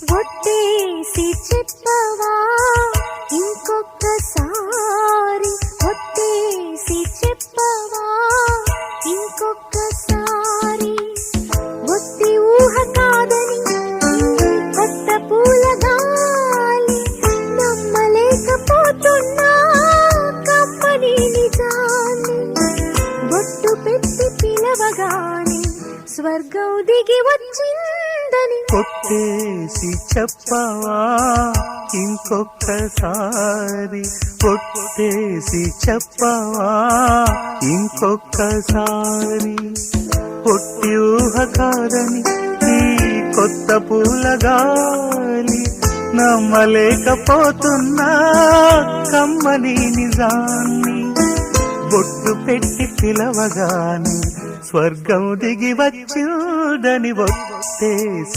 ఒట్టేసి చెప్పవా ఇంకొక్కసారి, ఒట్టేసి చెప్పవా ఇంకొక్కసారి. ఒట్టి ఊహ కాదని కొత్త పూల గాలి, నమ్మలేకపోతున్నా కమ్మని నిజాన్ని. బొట్టు పెట్టి పిలవగానే స్వర్గం దిగి వచ్చిందని. కొట్టేసి చెప్పవా ఇంకొక్కసారి, కొట్టేసి చెప్పవా ఇంకొక్కసారి. పొట్టి ఊహ కాదని ఈ కొత్త పూల గాలి, నమ్మలేకపోతున్నా కమ్మని నిజాన్ని. బొట్టు పెట్టి పిలవగానే స్వర్గం దిగి వచ్చిందని. ఒట్టేసి